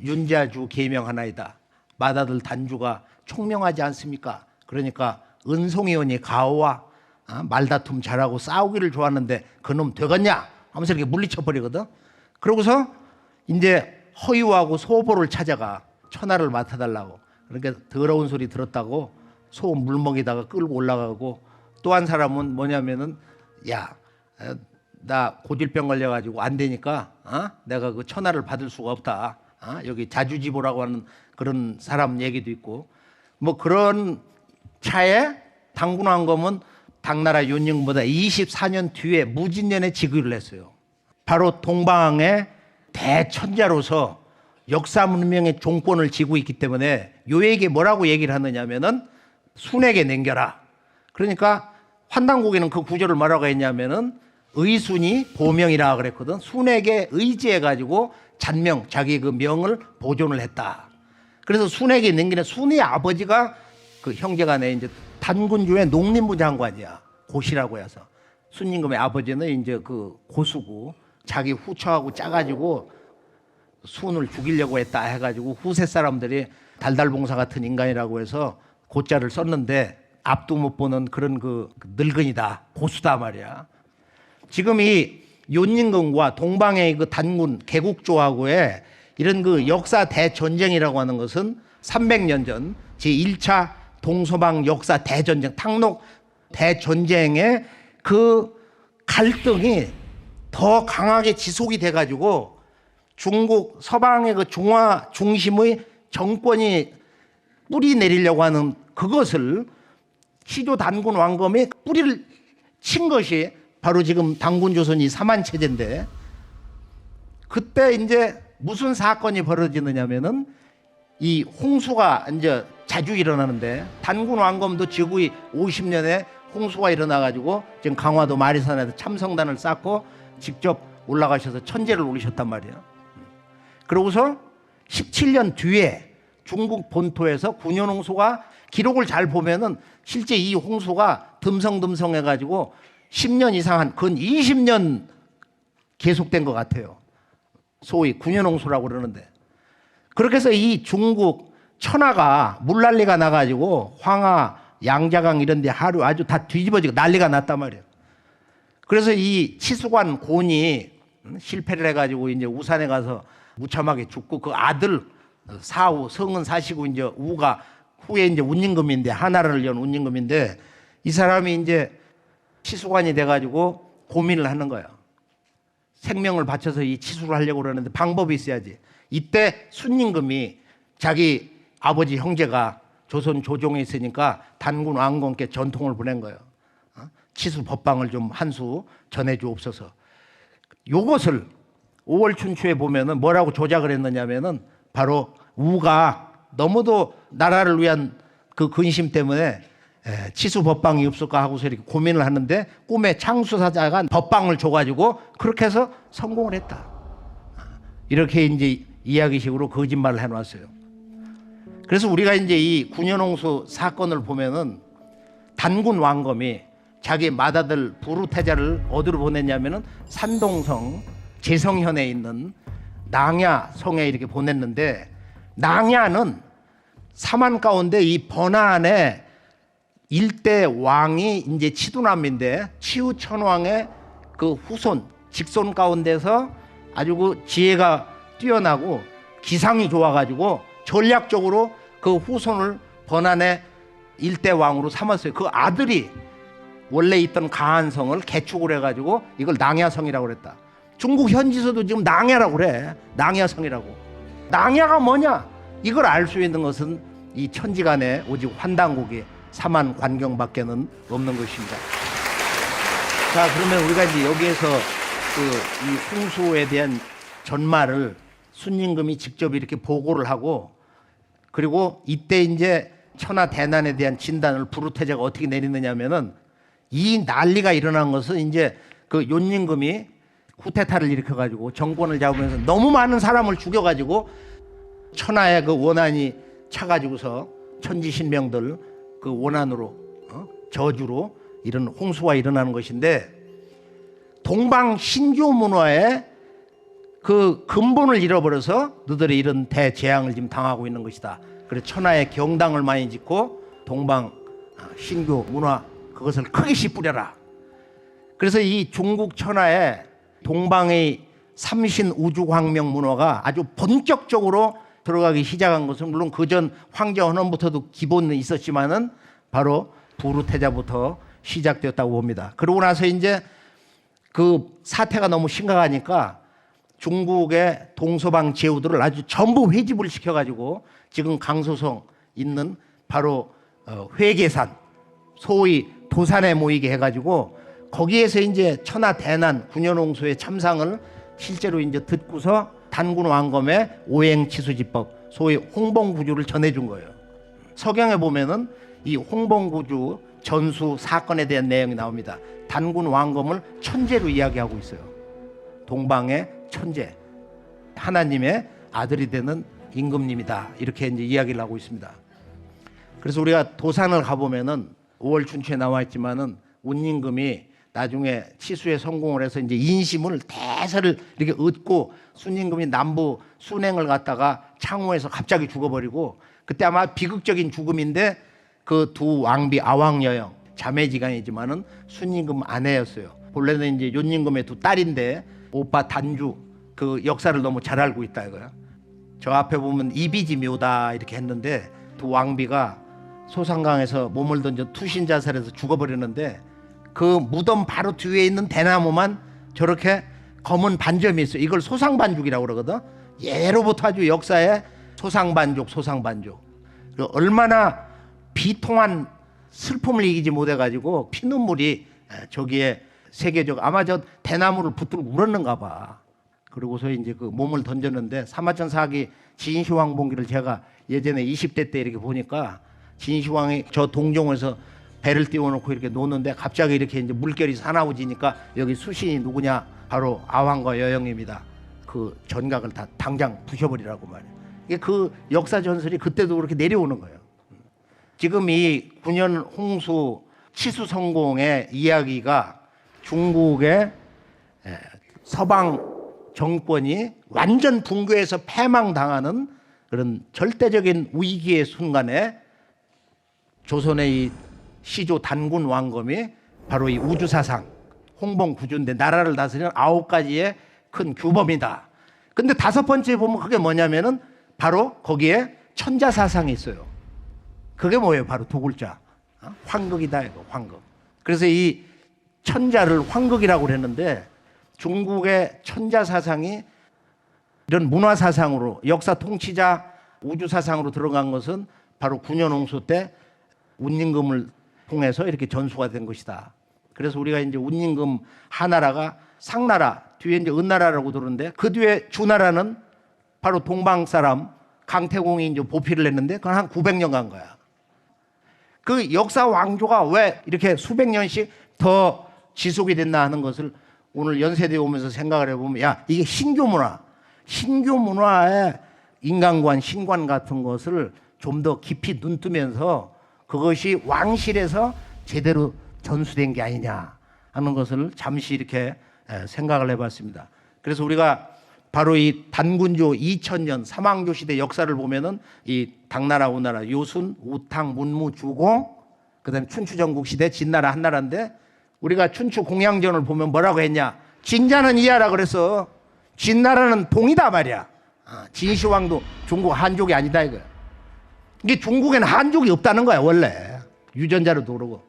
윤자주 계명하나이다. 맏아들 단주가 총명하지 않습니까? 그러니까 은송이원이 가오와 말다툼 잘하고 싸우기를 좋아하는데 그놈 되겠냐? 하면서 이렇게 물리쳐 버리거든. 그러고서 이제 허유하고 소보를 찾아가 천하를 맡아달라고. 그러니까 더러운 소리 들었다고 소 물먹이다가 끌고 올라가고 또 한 사람은 뭐냐면은 야, 나 고질병 걸려가지고 안 되니까 내가 그 천하를 받을 수가 없다. 여기 자주지보라고 하는 그런 사람 얘기도 있고 뭐 그런 차에 당군왕검은 당나라 욘임금보다 24년 뒤에 무진년에 즉위를 했어요. 바로 동방의 대천자로서 역사 문명의 종권을 쥐고 있기 때문에 요에게 뭐라고 얘기를 하느냐면은 순에게 남겨라. 그러니까 환단곡에는 그 구절을 뭐라고 했냐면은 의순이 보명이라 그랬거든. 순에게 의지해가지고 잔명 자기 그 명을 보존을 했다. 그래서 순에게 남기는 순의 아버지가 그 형제간에 이제 단군주의 농림부 장관이야. 고시라고 해서 순임금의 아버지는 이제 그 고수고 자기 후처하고 짜가지고 순을 죽이려고 했다 해가지고 후세 사람들이 달달봉사 같은 인간이라고 해서 고자를 썼는데 앞도 못 보는 그런 그 늙은이다 고수다 말이야. 지금 이 욘임금과 동방의 그 단군 개국조하고의 이런 그 역사 대전쟁이라고 하는 것은 300년 전 제1차 동서방 역사 대전쟁 탕록 대전쟁의 그 갈등이 더 강하게 지속이 돼가지고 중국 서방의 그 중화 중심의 정권이 뿌리 내리려고 하는 그것을 시조 단군 왕검이 뿌리를 친 것이 바로 지금 단군조선이 삼한 체제인데, 그때 이제 무슨 사건이 벌어지느냐면은 이 홍수가 이제 자주 일어나는데, 단군 왕검도 지구의 50년에 홍수가 일어나가지고 지금 강화도 마리산에서 참성단을 쌓고 직접 올라가셔서 천재를 올리셨단 말이에요. 그러고서 17년 뒤에 중국 본토에서 군현 홍수가, 기록을 잘 보면은 실제 이 홍수가 듬성듬성 해가지고 10년 이상, 한 근 20년 계속된 것 같아요. 소위 군현 홍수라고 그러는데, 그렇게 해서 이 중국 천하가 물난리가 나가지고 황하, 양자강 이런 데 하루 아주 다 뒤집어지고 난리가 났단 말이에요. 그래서 이 치수관 곤이 실패를 해가지고 이제 우산에 가서 무참하게 죽고, 그 아들 사후 성은 사시고 이제 우가 후에 이제 운임금인데, 하나를 연 운임금인데, 이 사람이 이제 치수관이 돼가지고 고민을 하는 거예요. 생명을 바쳐서 이 치수를 하려고 그러는데 방법이 있어야지. 이때 순임금이 자기 아버지 형제가 조선 조정에 있으니까 단군 왕건께 전통을 보낸 거예요. 치수 법방을 좀 한 수 전해주옵소서. 요것을 5월 춘추에 보면은 뭐라고 조작을 했느냐면은 바로 우가 너무도 나라를 위한 그 근심 때문에 치수 법방이 없을까 하고서 이렇게 고민을 하는데, 꿈에 창수사자가 법방을 줘가지고 그렇게 해서 성공을 했다. 이렇게 이제 이야기식으로 거짓말을 해놨어요. 그래서 우리가 이제 이 군현홍수 사건을 보면은 단군 왕검이 자기 맏아들 부르태자를 어디로 보냈냐면은 산동성 제성현에 있는 낭야성에 이렇게 보냈는데, 낭야는 삼한 가운데 이 번안에 일대 왕이 이제 치두남인데, 치우천왕의 그 후손 직손 가운데서 아주 그 지혜가 뛰어나고 기상이 좋아가지고 전략적으로 그 후손을 번안의 일대 왕으로 삼았어요. 그 아들이 원래 있던 가한성을 개축을 해가지고 이걸 낭야성이라고 그랬다. 중국 현지서도 지금 낭야라고 그래. 낭야성이라고. 낭야가 뭐냐? 이걸 알 수 있는 것은 이 천지간에 오직 환단국이 삼한 관경밖에는 없는 것입니다. 자, 그러면 우리가 이제 여기에서 이 홍수에 대한 전말을 순임금이 직접 이렇게 보고를 하고, 그리고 이때 이제 천하 대난에 대한 진단을 부르태자가 어떻게 내리느냐면은, 이 난리가 일어난 것은 이제 그 윤임금이 쿠데타를 일으켜가지고 정권을 잡으면서 너무 많은 사람을 죽여가지고 천하에 그 원한이 차가지고서 천지신명들 그 원한으로 저주로 이런 홍수가 일어나는 것인데, 동방 신교 문화의 그 근본을 잃어버려서 너들이 이런 대재앙을 지금 당하고 있는 것이다. 그래서 천하에 경당을 많이 짓고 동방 신교 문화 그것을 크게 씨뿌려라. 그래서 이 중국 천하에 동방의 삼신 우주광명 문화가 아주 본격적으로 들어가기 시작한 것은, 물론 그전 황제 헌원부터도 기본은 있었지만은 바로 부르태자부터 시작되었다고 봅니다. 그러고 나서 이제 그 사태가 너무 심각하니까 중국의 동서방 제후들을 아주 전부 회집을 시켜가지고 지금 강소성 있는 바로 회계산, 소위 도산에 모이게 해가지고 거기에서 이제 천하 대난 군현홍수의 참상을 실제로 이제 듣고서 단군 왕검의 오행치수지법, 소위 홍봉구주를 전해준 거예요. 서경에 보면은 이 홍봉구주 전수 사건에 대한 내용이 나옵니다. 단군 왕검을 천재로 이야기하고 있어요. 동방의 천재, 하나님의 아들이 되는 임금님이다, 이렇게 이제 이야기를 하고 있습니다. 그래서 우리가 도산을 가보면은 5월 춘추에 나와 있지만은 운임금이 나중에 치수에 성공을 해서 이제 인심을 대서를 이렇게 얻고, 순임금이 남부 순행을 갔다가 창호에서 갑자기 죽어버리고, 그때 아마 비극적인 죽음인데 그 두 왕비 아왕여영 자매지간이지만은 순임금 아내였어요. 본래는 이제 윤임금의 두 딸인데 오빠 단주 그 역사를 너무 잘 알고 있다 이거야. 저 앞에 보면 이비지묘다 이렇게 했는데 두 왕비가 소상강에서 몸을 던져 투신 자살해서 죽어버리는데, 그 무덤 바로 뒤에 있는 대나무만 저렇게 검은 반점이 있어요. 이걸 소상반죽이라고 그러거든. 예로부터 아주 역사에 소상반죽 얼마나 비통한 슬픔을 이기지 못해가지고 피눈물이 저기에 세계적 아마 저 대나무를 붙들고 울었는가 봐. 그러고서 이제 그 몸을 던졌는데 사마천 사기 진시황봉기를 제가 예전에 20대 때 이렇게 보니까 진시황이 저 동정에서 배를 띄워놓고 이렇게 노는데 갑자기 이렇게 이제 물결이 사나워지니까 여기 수신이 누구냐? 바로 아황과 여영입니다. 그 전각을 다 당장 부셔버리라고 말이에요. 이게 그 역사 전설이 그때도 그렇게 내려오는 거예요. 지금 이 9년 홍수 치수 성공의 이야기가 중국의 서방 정권이 완전 붕괴해서 패망당하는 그런 절대적인 위기의 순간에 조선의 이 시조 단군 왕검이 바로 이 우주사상 홍봉구주인데 나라를 다스리는 9가지의 큰 규범이다. 근데 5번째 보면 그게 뭐냐면은 바로 거기에 천자사상이 있어요. 그게 뭐예요? 바로 두 글자. 황극이다 이거 황극. 그래서 이 천자를 황극이라고 그랬는데 중국의 천자사상이 이런 문화사상으로 역사 통치자 우주사상으로 들어간 것은 바로 9년 홍수 때 운임금을 통해서 이렇게 전수가 된 것이다. 그래서 우리가 이제 운임금 하나라가 상나라 뒤에 이제 은나라라고 들었는데 그 뒤에 주나라는 바로 동방 사람 강태공이 이제 보필을 했는데 그건 한 900년 간 거야. 그 역사 왕조가 왜 이렇게 수백 년씩 더 지속이 됐나 하는 것을 오늘 연세대에 오면서 생각을 해보면 야 이게 신교 문화의 인간관 신관 같은 것을 좀 더 깊이 눈뜨면서 그것이 왕실에서 제대로 전수된 게 아니냐 하는 것을 잠시 이렇게 생각을 해봤습니다. 그래서 우리가 바로 이 단군조 2000년 삼왕조 시대 역사를 보면은 이 당나라, 우나라, 요순, 우탕, 문무, 주공, 그다음에 춘추전국 시대 진나라 한나라인데 우리가 춘추 공양전을 보면 뭐라고 했냐? 진자는 이하라 그래서 진나라는 동이다 말이야. 진시황도 중국 한족이 아니다 이거야. 이게 중국에는 한족이 없다는 거야 원래. 유전자로도 그러고.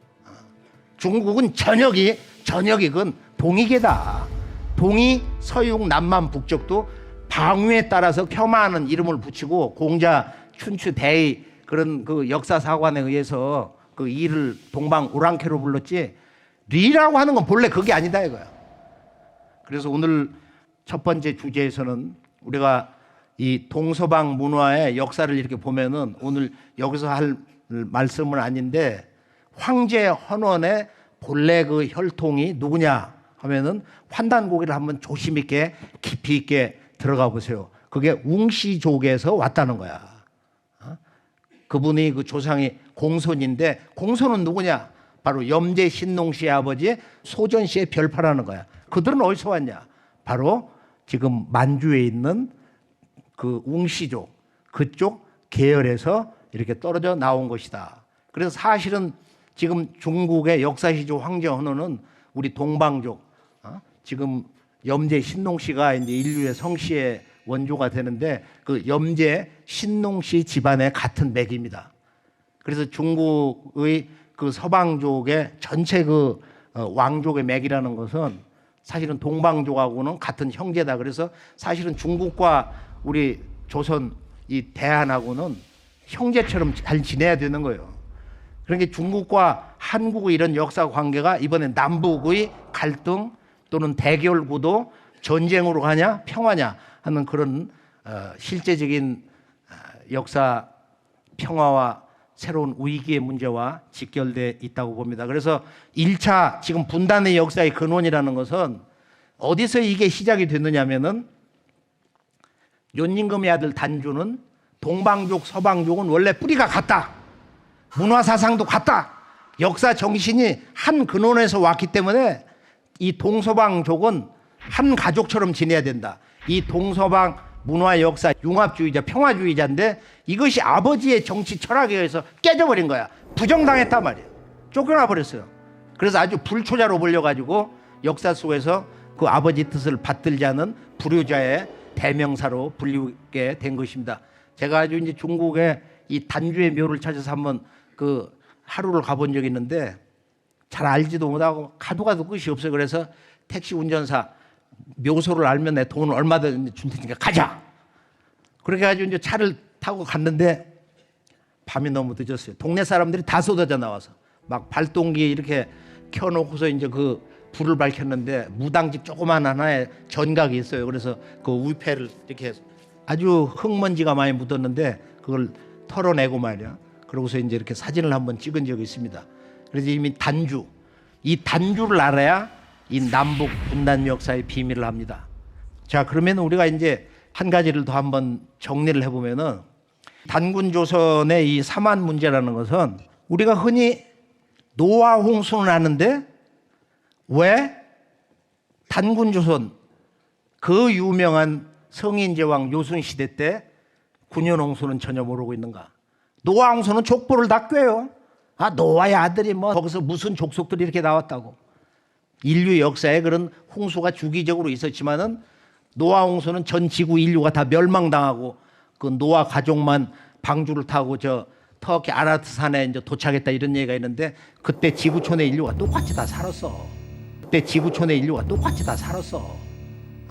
중국은 전역이 그건 동이계다. 동이, 서육, 남만, 북쪽도 방위에 따라서 폄하하는 이름을 붙이고 공자, 춘추, 대의 그런 그 역사 사관에 의해서 그 이를 동방 오랑캐로 불렀지 리라고 하는 건 본래 그게 아니다 이거야. 그래서 오늘 첫 번째 주제에서는 우리가 이 동서방 문화의 역사를 이렇게 보면은 오늘 여기서 할 말씀은 아닌데 황제 헌원의 본래 그 혈통이 누구냐 하면은 환단고기를 한번 조심 있게 깊이 있게 들어가 보세요. 그게 웅시족에서 왔다는 거야. 그분이 그 조상이 공손인데 공손은 누구냐? 바로 염제 신농 씨의 아버지 소전 씨의 별파라는 거야. 그들은 어디서 왔냐? 바로 지금 만주에 있는 그 웅시족 그쪽 계열에서 이렇게 떨어져 나온 것이다. 그래서 사실은 지금 중국의 역사시조 황제 헌원은 우리 동방족 지금 염제 신농 씨가 이제 인류의 성씨의 원조가 되는데 그 염제 신농 씨 집안의 같은 맥입니다. 그래서 중국의 그 서방족의 전체 그 왕족의 맥이라는 것은 사실은 동방족하고는 같은 형제다. 그래서 사실은 중국과 우리 조선 이 대한하고는 형제처럼 잘 지내야 되는 거예요. 그러니까 중국과 한국의 이런 역사 관계가 이번에 남북의 갈등 또는 대결 구도 전쟁으로 가냐 평화냐 하는 그런 실제적인 역사 평화와 새로운 위기의 문제와 직결되어 있다고 봅니다. 그래서 1차 지금 분단의 역사의 근원이라는 것은 어디서 이게 시작이 됐느냐면은 윤임금의 아들 단주는 동방족 서방족은 원래 뿌리가 같다. 문화사상도 같다. 역사 정신이 한 근원에서 왔기 때문에 이 동서방족은 한 가족처럼 지내야 된다. 이 동서방 문화 역사 융합주의자 평화주의자인데 이것이 아버지의 정치 철학에 의해서 깨져버린 거야. 부정당했단 말이에요. 쫓겨나 버렸어요. 그래서 아주 불초자로 불려가지고 역사 속에서 그 아버지 뜻을 받들지 않은 불효자의 대명사로 불리게 된 것입니다. 제가 아주 이제 중국의 이 단주의 묘를 찾아서 한번 그 하루를 가본 적이 있는데 잘 알지도 못하고 가도 끝이 없어요. 그래서 택시 운전사 묘소를 알면 내 돈 얼마든지 줄 테니까 가자. 그렇게 가지고 이제 차를 타고 갔는데 밤이 너무 늦었어요. 동네 사람들이 다 쏟아져 나와서 막 발동기 이렇게 켜놓고서 이제 그 불을 밝혔는데 무당집 조그만 하나에 전각이 있어요. 그래서 그 위패를 이렇게 아주 흙먼지가 많이 묻었는데 그걸 털어내고 말이야. 그러고서 이제 이렇게 사진을 한번 찍은 적이 있습니다. 그래서 이미 단주, 이 단주를 알아야 이 남북 분단 역사의 비밀을 합니다. 자, 그러면 우리가 이제 한 가지를 더 한번 정리를 해보면은 단군 조선의 이 사만 문제라는 것은 우리가 흔히 노화 홍수는 하는데 왜 단군 조선 그 유명한 성인제왕 요순 시대 때 군현 홍수는 전혀 모르고 있는가? 노화 홍수는 족보를 다 꿰요. 아, 노아의 아들이 뭐 거기서 무슨 족속들이 이렇게 나왔다고. 인류 역사에 그런 홍수가 주기적으로 있었지만은 노아 홍수는 전 지구 인류가 다 멸망당하고 그 노아 가족만 방주를 타고 저 터키 아라트산에 이제 도착했다 이런 얘기가 있는데 그때 지구촌의 인류가 똑같이 다 살았어. 그때 지구촌의 인류가 똑같이 다 살았어.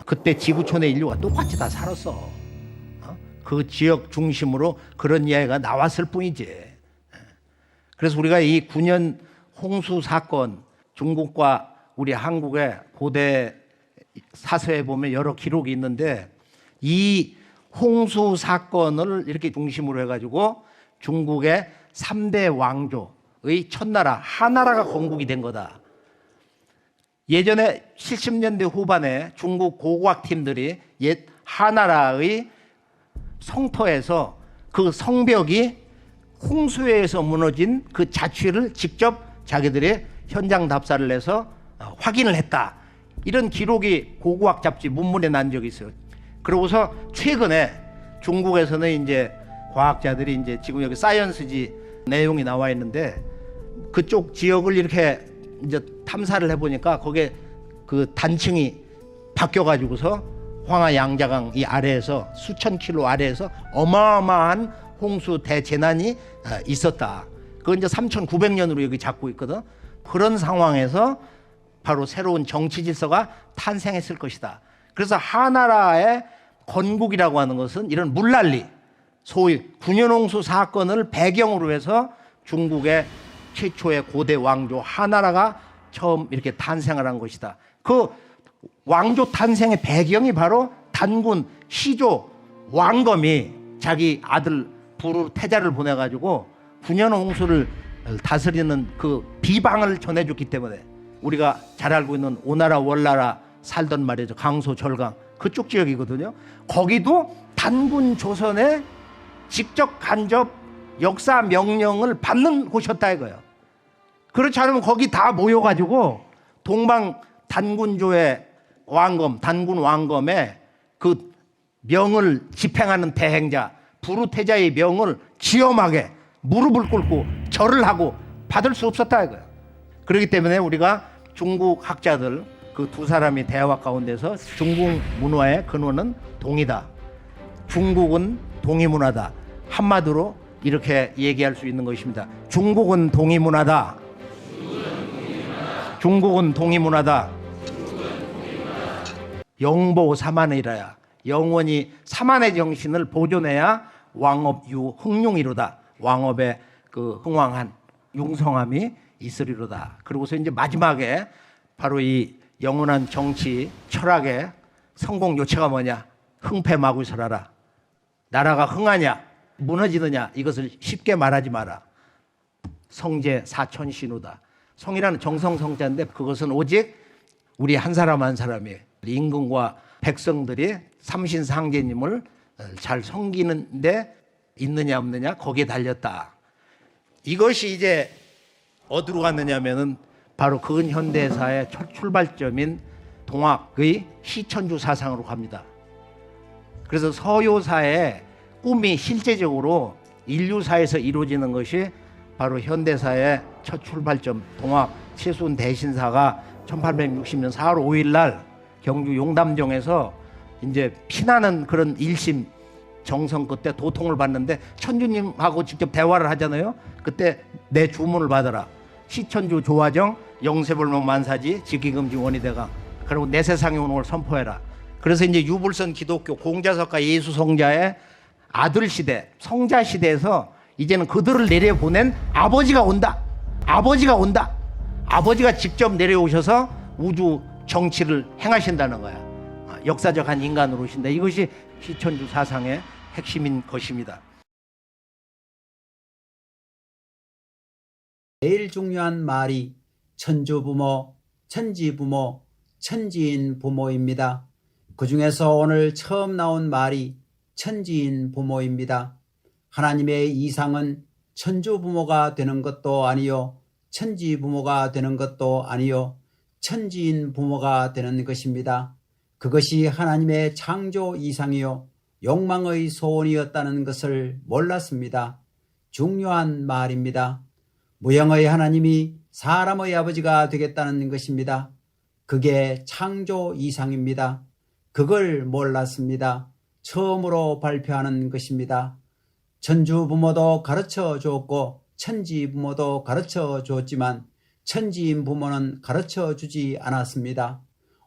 그때 지구촌의 인류가 똑같이 다 살았어. 그 지역 중심으로 그런 이야기가 나왔을 뿐이지. 그래서 우리가 이 9년 홍수 사건, 중국과 우리 한국의 고대 사서에 보면 여러 기록이 있는데 이 홍수 사건을 이렇게 중심으로 해가지고 중국의 3대 왕조의 첫나라 하나라가 건국이 된 거다. 예전에 70년대 후반에 중국 고고학팀들이 옛 하나라의 성터에서 그 성벽이 홍수에 의해서 무너진 그 자취를 직접 자기들이 현장 답사를 해서 확인을 했다. 이런 기록이 고고학 잡지 문문에 난 적이 있어요. 그러고서 최근에 중국에서는 이제 과학자들이 이제 지금 여기 사이언스지 내용이 나와 있는데 그쪽 지역을 이렇게 이제 탐사를 해보니까 거기에 그 단층이 바뀌어가지고서 황하 양자강 이 아래에서 수천 킬로 아래에서 어마어마한 홍수 대재난이 있었다. 그건 이제 3,900년으로 여기 잡고 있거든. 그런 상황에서 바로 새로운 정치 질서가 탄생했을 것이다. 그래서 하나라의 건국이라고 하는 것은 이런 물난리, 소위 9년 홍수 사건을 배경으로 해서 중국의 최초의 고대 왕조 하나라가 처음 이렇게 탄생을 한 것이다. 그 왕조 탄생의 배경이 바로 단군 시조 왕검이 자기 아들 부르 태자를 보내가지고 9년 홍수를 다스리는 그 비방을 전해줬기 때문에 우리가 잘 알고 있는 오나라 월나라 살던 말이죠. 강소 절강 그쪽 지역이거든요. 거기도 단군 조선의 직접 간접 역사 명령을 받는 곳이었다 이거예요. 그렇지 않으면 거기 다 모여가지고 동방 단군조의 왕검, 단군 왕검의 그 명을 집행하는 대행자 부르태자의 명을 기엄하게 무릎을 꿇고 절을 하고 받을 수 없었다 이거예요. 그렇기 때문에 우리가 중국 학자들 그 두 사람이 대화 가운데서 중국 문화의 근원은 동이다. 중국은 동이문화다. 한마디로 이렇게 얘기할 수 있는 것입니다. 중국은 동이문화다. 중국은 동이문화다. 영보 사만이라야. 영원히 사만의 정신을 보존해야 왕업유 흥룡이로다. 왕업의 그 흥왕한 융성함이 있으리로다. 그리고서 이제 마지막에 바로 이 영원한 정치 철학의 성공 요체가 뭐냐? 흥패마구설하라. 나라가 흥하냐 무너지느냐 이것을 쉽게 말하지 마라. 성제 사천신우다. 성이라는 정성성자인데 그것은 오직 우리 한 사람 한 사람이 임금과 백성들이 삼신상제님을 잘 섬기는데 있느냐 없느냐 거기에 달렸다. 이것이 이제 어디로 갔느냐면은 바로 근현대사의 첫 출발점인 동학의 시천주 사상으로 갑니다. 그래서 서요사의 꿈이 실제적으로 인류사에서 이루어지는 것이 바로 현대사의 첫 출발점 동학 최순 대신사가 1860년 4월 5일 날 경주 용담정에서 이제 피나는 그런 일심 정성 끝에 도통을 받는데 천주님하고 직접 대화를 하잖아요. 그때 내 주문을 받아라. 시천주 조화정 영세불명 만사지 직기금지 원의대강 그리고 내 세상에 오는 걸 선포해라. 그래서 이제 유불선 기독교 공자석가 예수성자의 아들 시대 성자 시대에서 이제는 그들을 내려보낸 아버지가 온다. 아버지가 온다. 아버지가 직접 내려오셔서 우주 정치를 행하신다는 거야. 역사적 한 인간으로 오신다. 이것이 시천주 사상의 핵심인 것입니다. 제일 중요한 말이 천주부모, 천지부모, 천지인 부모입니다. 그 중에서 오늘 처음 나온 말이 천지인 부모입니다. 하나님의 이상은 천주부모가 되는 것도 아니요, 천지부모가 되는 것도 아니요, 천지인 부모가 되는 것입니다. 그것이 하나님의 창조 이상이요, 욕망의 소원이었다는 것을 몰랐습니다. 중요한 말입니다. 무형의 하나님이 사람의 아버지가 되겠다는 것입니다. 그게 창조 이상입니다. 그걸 몰랐습니다. 처음으로 발표하는 것입니다. 천주 부모도 가르쳐 주었고 천지 부모도 가르쳐 주었지만 천지인 부모는 가르쳐 주지 않았습니다.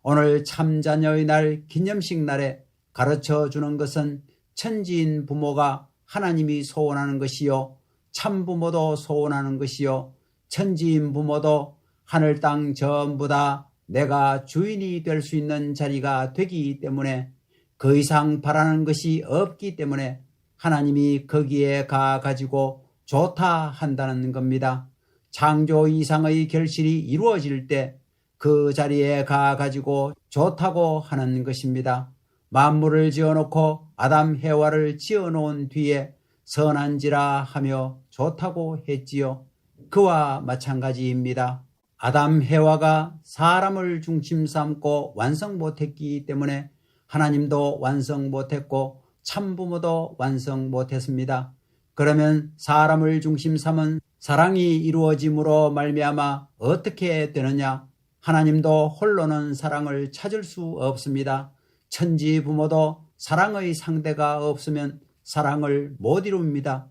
오늘 참자녀의 날 기념식 날에 가르쳐 주는 것은 천지인 부모가 하나님이 소원하는 것이요, 참부모도 소원하는 것이요, 천지인 부모도 하늘 땅 전부 다 내가 주인이 될 수 있는 자리가 되기 때문에 그 이상 바라는 것이 없기 때문에 하나님이 거기에 가가지고 좋다 한다는 겁니다. 창조 이상의 결실이 이루어질 때 그 자리에 가가지고 좋다고 하는 것입니다. 만물을 지어놓고 아담 해와를 지어놓은 뒤에 선한지라 하며 좋다고 했지요. 그와 마찬가지입니다. 아담 해와가 사람을 중심 삼고 완성 못했기 때문에 하나님도 완성 못했고 참부모도 완성 못했습니다. 그러면 사람을 중심 삼은 사랑이 이루어짐으로 말미암아 어떻게 되느냐? 하나님도 홀로는 사랑을 찾을 수 없습니다. 천지 부모도 사랑의 상대가 없으면 사랑을 못 이룹니다.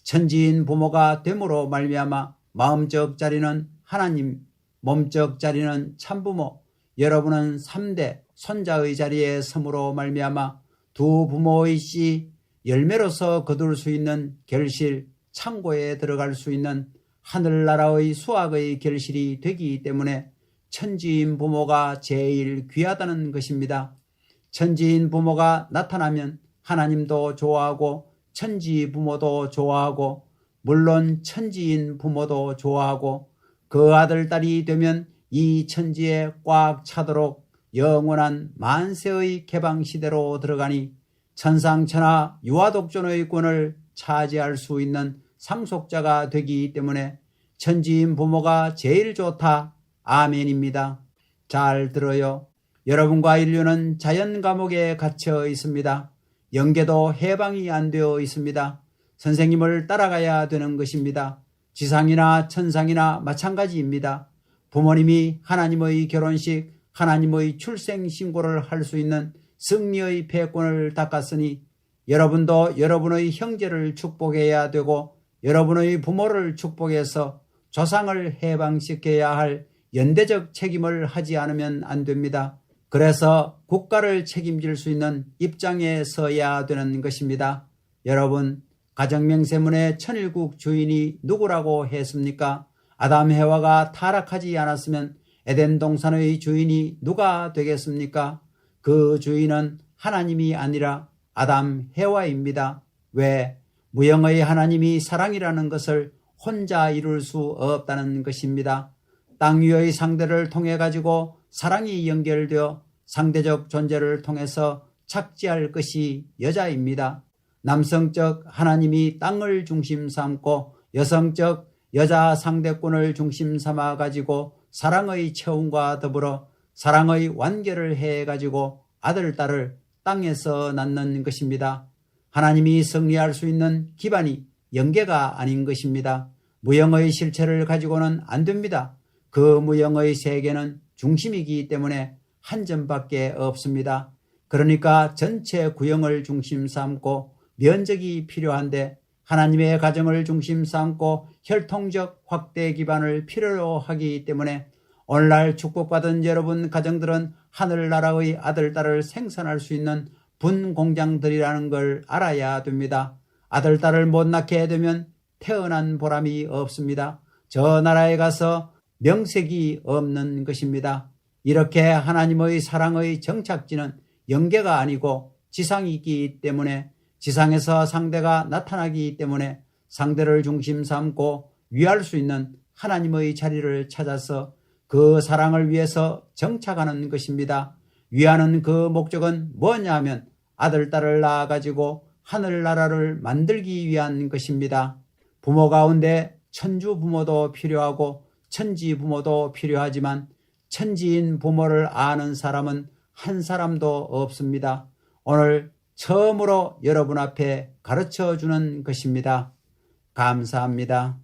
천지인 부모가 됨으로 말미암아 마음적 자리는 하나님, 몸적 자리는 참부모, 여러분은 3대 손자의 자리에 섬으로 말미암아 두 부모의 씨 열매로서 거둘 수 있는 결실, 창고에 들어갈 수 있는 하늘나라의 수학의 결실이 되기 때문에 천지인 부모가 제일 귀하다는 것입니다. 천지인 부모가 나타나면 하나님도 좋아하고 천지 부모도 좋아하고 물론 천지인 부모도 좋아하고 그 아들 딸이 되면 이 천지에 꽉 차도록 영원한 만세의 개방시대로 들어가니 천상천하 유아독존의 권을 차지할 수 있는 상속자가 되기 때문에 천지인 부모가 제일 좋다. 아멘입니다. 잘 들어요. 여러분과 인류는 자연 감옥에 갇혀 있습니다. 영계도 해방이 안 되어 있습니다. 선생님을 따라가야 되는 것입니다. 지상이나 천상이나 마찬가지입니다. 부모님이 하나님의 결혼식, 하나님의 출생신고를 할 수 있는 승리의 패권을 닦았으니 여러분도 여러분의 형제를 축복해야 되고 여러분의 부모를 축복해서 조상을 해방시켜야 할 연대적 책임을 하지 않으면 안 됩니다. 그래서 국가를 책임질 수 있는 입장에 서야 되는 것입니다. 여러분, 가정명세문의 천일국 주인이 누구라고 했습니까? 아담 해와가 타락하지 않았으면 에덴 동산의 주인이 누가 되겠습니까? 그 주인은 하나님이 아니라 아담 해와입니다. 왜? 무형의 하나님이 사랑이라는 것을 혼자 이룰 수 없다는 것입니다. 땅 위의 상대를 통해 가지고 사랑이 연결되어 상대적 존재를 통해서 착지할 것이 여자입니다. 남성적 하나님이 땅을 중심 삼고 여성적 여자 상대권을 중심 삼아 가지고 사랑의 체험과 더불어 사랑의 완결을 해 가지고 아들, 딸을 땅에서 낳는 것입니다. 하나님이 승리할 수 있는 기반이 영계가 아닌 것입니다. 무형의 실체를 가지고는 안 됩니다. 그 무형의 세계는 중심이기 때문에 한 점밖에 없습니다. 그러니까 전체 구형을 중심 삼고 면적이 필요한데 하나님의 가정을 중심 삼고 혈통적 확대 기반을 필요로 하기 때문에 오늘날 축복받은 여러분 가정들은 하늘나라의 아들, 딸을 생산할 수 있는 분공장들이라는 걸 알아야 됩니다. 아들, 딸을 못 낳게 되면 태어난 보람이 없습니다. 저 나라에 가서 명색이 없는 것입니다. 이렇게 하나님의 사랑의 정착지는 영계가 아니고 지상이기 때문에 지상에서 상대가 나타나기 때문에 상대를 중심 삼고 위할 수 있는 하나님의 자리를 찾아서 그 사랑을 위해서 정착하는 것입니다. 위하는 그 목적은 뭐냐 하면 아들, 딸을 낳아가지고 하늘나라를 만들기 위한 것입니다. 부모 가운데 천주 부모도 필요하고 천지 부모도 필요하지만 천지인 부모를 아는 사람은 한 사람도 없습니다. 오늘 처음으로 여러분 앞에 가르쳐 주는 것입니다. 감사합니다.